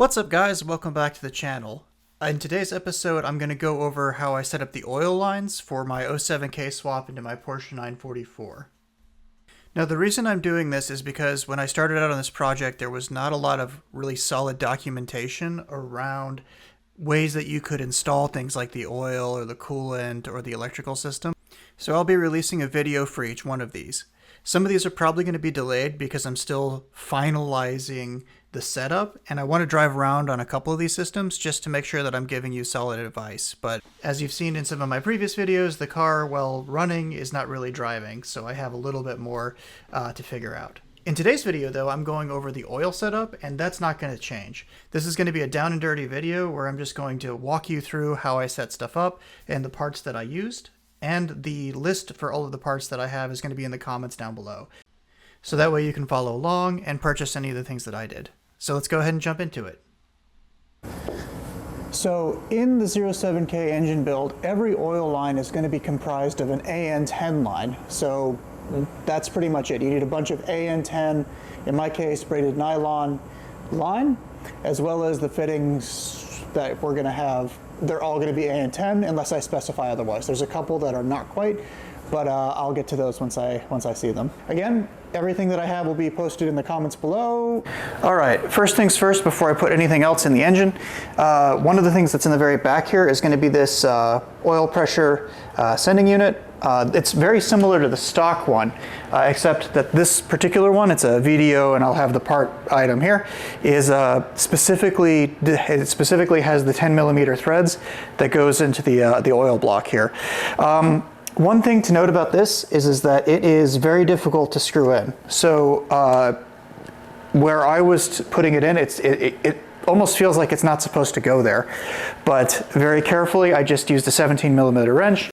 What's up guys, welcome back to the channel. In today's episode I'm going to go over how I set up the oil lines for my 07K swap into my Porsche 944. Now the reason I'm doing this is because when I started out on this project there was not a lot of really solid documentation around ways that you could install things like the oil or the coolant or the electrical system. So I'll be releasing a video for each one of these. Some of these are probably going to be delayed because I'm still finalizing the setup and I want to drive around on a couple of these systems just to make sure that I'm giving you solid advice. But as you've seen in some of my previous videos, the car while running is not really driving, so I have a little bit more to figure out. In today's video though, I'm going over the oil setup and that's not going to change. This is going to be a down and dirty video where I'm just going to walk you through how I set stuff up and the parts that I used. And the list for all of the parts that I have is going to be in the comments down below. So that way you can follow along and purchase any of the things that I did. So let's go ahead and jump into it. So in the 07K engine build, every oil line is going to be comprised of an AN10 line. So that's pretty much it. You need a bunch of AN10, in my case, braided nylon line, as well as the fittings that we're going to have. They're all going to be AN10 unless I specify otherwise. There's a couple that are not quite, but I'll get to those once I see them. Again, everything that I have will be posted in the comments below. All right, first things first, before I put anything else in the engine, one of the things that's in the very back here is going to be this oil pressure sending unit. It's very similar to the stock one, except that this particular one, it's a VDO, and I'll have the part item here, is it specifically has the 10mm threads that goes into the oil block here. One thing to note about this is that it is very difficult to screw in. So where I was putting it in, it almost feels like it's not supposed to go there. But very carefully, I just used a 17mm wrench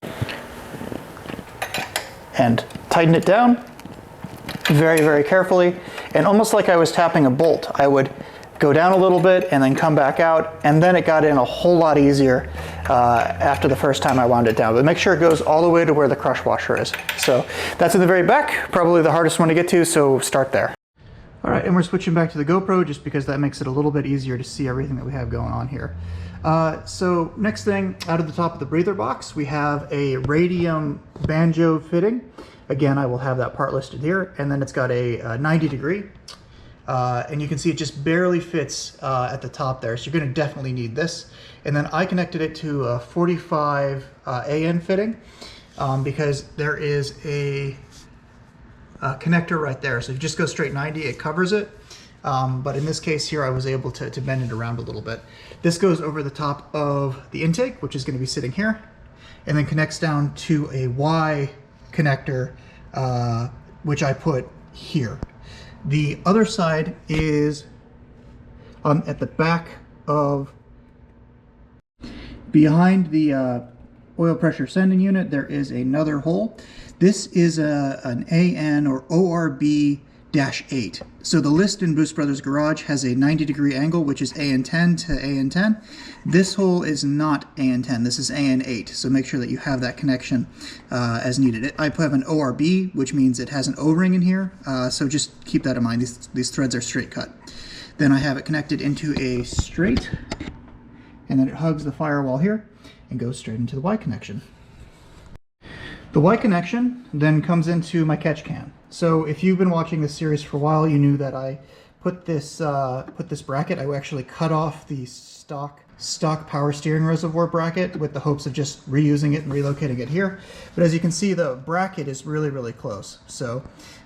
and tighten it down very, very carefully. And almost like I was tapping a bolt, I would go down a little bit and then come back out, and then it got in a whole lot easier after the first time I wound it down. But make sure it goes all the way to where the crush washer is. So that's in the very back, probably the hardest one to get to, so start there. All right, and we're switching back to the GoPro just because that makes it a little bit easier to see everything that we have going on here. So next thing, out of the top of the breather box, we have a radium banjo fitting. Again, I will have that part listed here, and then it's got a 90 degree. And you can see it just barely fits at the top there, so you're going to definitely need this. And then I connected it to a 45 AN fitting because there is a connector right there. So if you just go straight 90, it covers it. But in this case here, I was able to bend it around a little bit. This goes over the top of the intake, which is going to be sitting here, and then connects down to a Y connector, which I put here. The other side is at the back of, behind the oil pressure sending unit, there is another hole. This is an AN or ORB-8. So the list in Boost Brothers Garage has a 90 degree angle, which is AN10 to AN10. This hole is not AN10, this is AN8, so make sure that you have that connection as needed. I have an ORB, which means it has an O-ring in here, so just keep that in mind. These threads are straight cut. Then I have it connected into a straight, and then it hugs the firewall here and goes straight into the Y connection. The Y connection then comes into my catch can. So if you've been watching this series for a while, you knew that I put this bracket. I actually cut off the stock power steering reservoir bracket with the hopes of just reusing it and relocating it here. But as you can see, the bracket is really, really close. So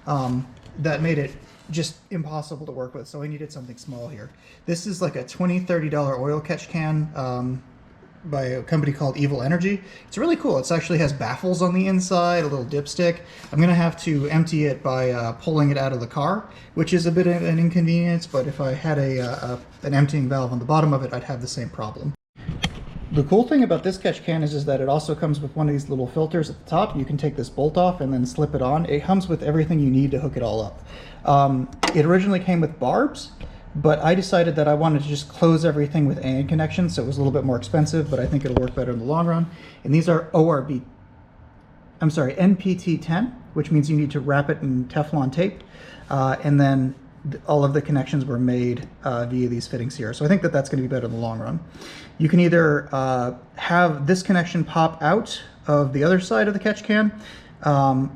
that made it just impossible to work with. So I needed something small here. This is like a $20, $30 oil catch can by a company called Evil Energy. It's really cool. It actually has baffles on the inside, a little dipstick. I'm going to have to empty it by pulling it out of the car, which is a bit of an inconvenience, but if I had an emptying valve on the bottom of it, I'd have the same problem. The cool thing about this catch can is that it also comes with one of these little filters at the top. You can take this bolt off and then slip it on. It comes with everything you need to hook it all up. It originally came with barbs, but I decided that I wanted to just close everything with AN connections, so it was a little bit more expensive, but I think it'll work better in the long run. And these are NPT10, which means you need to wrap it in Teflon tape, and then all of the connections were made via these fittings here. So I think that that's going to be better in the long run. You can either have this connection pop out of the other side of the catch can,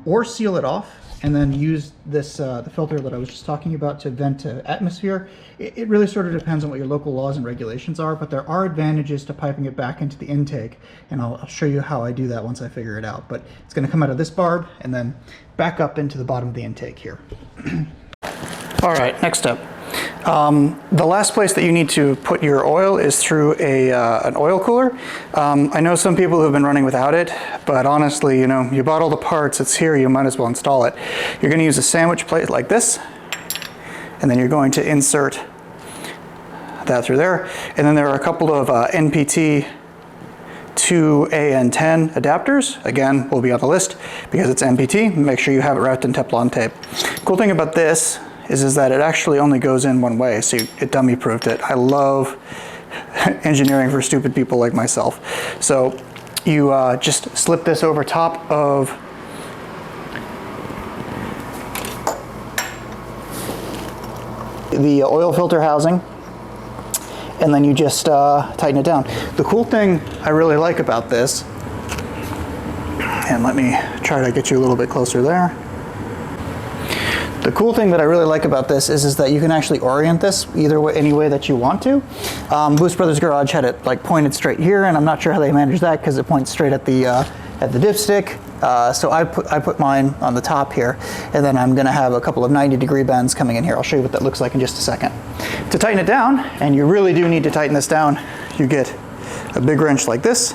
or seal it off and then use this the filter that I was just talking about to vent to atmosphere. It really sort of depends on what your local laws and regulations are, but there are advantages to piping it back into the intake, and I'll show you how I do that once I figure it out. But it's going to come out of this barb and then back up into the bottom of the intake here. All right, next up. The last place that you need to put your oil is through an oil cooler. I know some people who've been running without it, but honestly, you know, you bought all the parts, it's here, you might as well install it. You're going to use a sandwich plate like this, and then you're going to insert that through there. And then there are a couple of NPT to AN10 adapters. Again, will be on the list because it's NPT. Make sure you have it wrapped in Teflon tape. Cool thing about this is that it actually only goes in one way, so it dummy proofed it. I love engineering for stupid people like myself. So you just slip this over top of the oil filter housing, and then you just tighten it down. The cool thing I really like about this, and let me try to get you a little bit closer there. The cool thing that I really like about this is that you can actually orient this either way, any way that you want to. Boost Brothers Garage had it like pointed straight here, and I'm not sure how they managed that because it points straight at the dipstick. So I put mine on the top here, and then I'm gonna have a couple of 90-degree bends coming in here. I'll show you what that looks like in just a second. To tighten it down, and you really do need to tighten this down, you get a big wrench like this,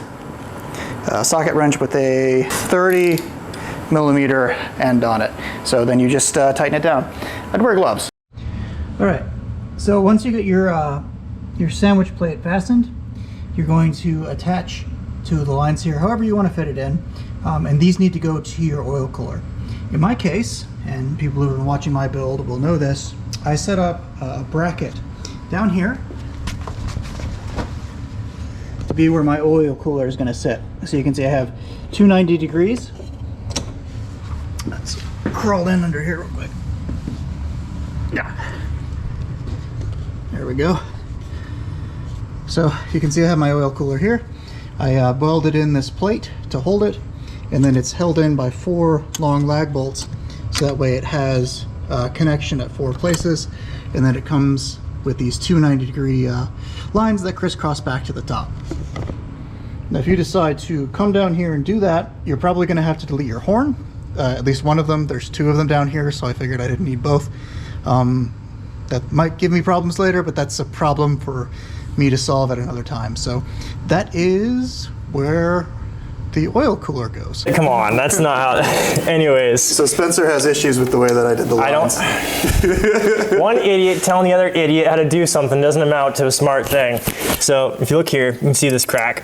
a socket wrench with a 30mm end on it. So then you just tighten it down. I'd wear gloves. All right, so once you get your sandwich plate fastened, you're going to attach to the lines here however you want to fit it in, and these need to go to your oil cooler. In my case, and people who have been watching my build will know this, I set up a bracket down here to be where my oil cooler is going to sit. So you can see I have 290 degrees. Let's crawl in under here real quick. Yeah. There we go. So you can see I have my oil cooler here. I welded in this plate to hold it, and then it's held in by 4 long lag bolts, so that way it has connection at 4 places, and then it comes with these 290-degree lines that crisscross back to the top. Now if you decide to come down here and do that, you're probably going to have to delete your horn. At least one of them. There's 2 of them down here, so I figured I didn't need both. That might give me problems later, but that's a problem for me to solve at another time. So that is where the oil cooler goes. Come on, that's not how... Anyways. So Spencer has issues with the way that I did the lines. I don't... One idiot telling the other idiot how to do something doesn't amount to a smart thing. So if you look here, you can see this crack.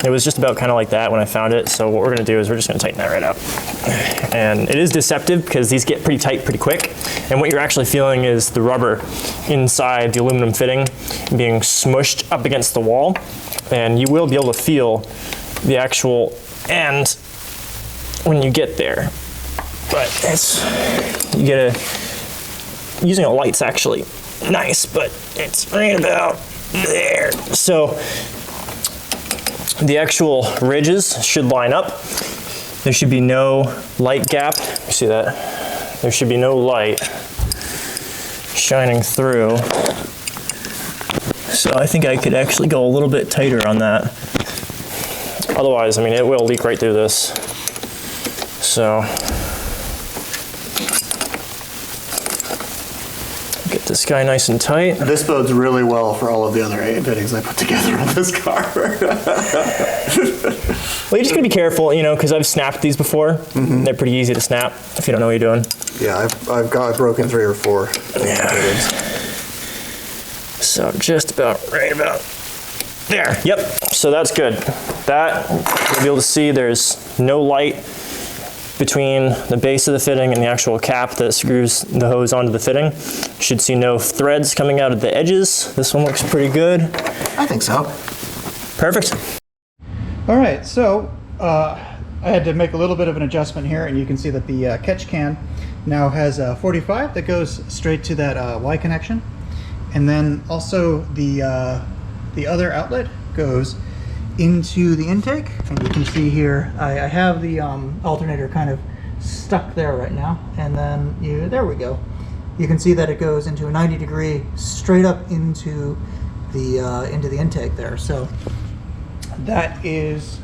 It was just about kind of like that when I found it. So what we're gonna do is we're just gonna tighten that right up. And it is deceptive because these get pretty tight pretty quick. And what you're actually feeling is the rubber inside the aluminum fitting being smushed up against the wall. And you will be able to feel the actual end when you get there. But it's, you get a, using a light's actually nice, but it's right about there. So the actual ridges should line up. There should be no light gap. You see that? There should be no light shining through. So I think I could actually go a little bit tighter on that. Otherwise, I mean, it will leak right through this. So get this guy nice and tight. This bodes really well for all of the other fittings I put together on this car. Well, you just gotta be careful, you know, because I've snapped these before. Mm-hmm. They're pretty easy to snap if you don't know what you're doing. Yeah, I've broken 3 or 4. Yeah. So just about right about there. Yep. So that's good. That you'll be able to see there's no light between the base of the fitting and the actual cap that screws the hose onto the fitting. You should see no threads coming out of the edges. This one looks pretty good. I think so. Perfect. All right, so I had to make a little bit of an adjustment here, and you can see that the catch can now has a 45 that goes straight to that Y connection. And then also the other outlet goes into the intake. And you can see here, I have the alternator kind of stuck there right now. And then there we go. You can see that it goes into a 90-degree straight up into the intake there. So that is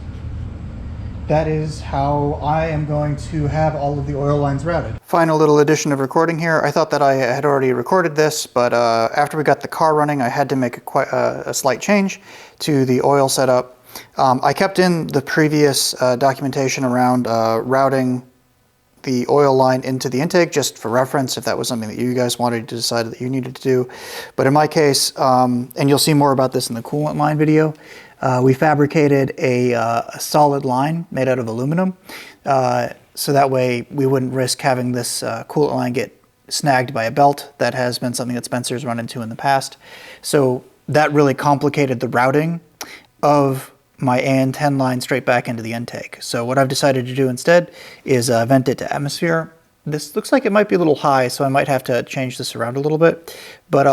how I am going to have all of the oil lines routed. Final little addition of recording here. I thought that I had already recorded this, but after we got the car running, I had to make a slight change to the oil setup. I kept in the previous documentation around routing the oil line into the intake, just for reference, if that was something that you guys wanted to decide that you needed to do. But in my case, and you'll see more about this in the coolant line video, we fabricated a solid line made out of aluminum, so that way we wouldn't risk having this coolant line get snagged by a belt. That has been something that Spencer's run into in the past. So that really complicated the routing of my AN10 line straight back into the intake. So what I've decided to do instead is vent it to atmosphere. This looks like it might be a little high, so I might have to change this around a little bit. But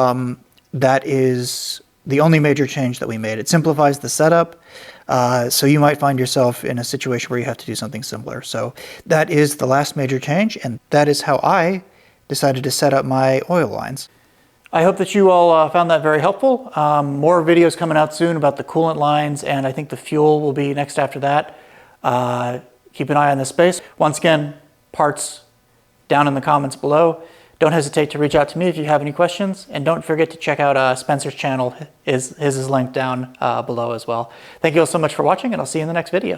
that is the only major change that we made. It simplifies the setup, so you might find yourself in a situation where you have to do something similar. So that is the last major change, and that is how I decided to set up my oil lines. I hope that you all found that very helpful. More videos coming out soon about the coolant lines, and I think the fuel will be next after that. Keep an eye on this space. Once again, parts down in the comments below. Don't hesitate to reach out to me if you have any questions, and don't forget to check out Spencer's channel. His is linked down below as well. Thank you all so much for watching, and I'll see you in the next video.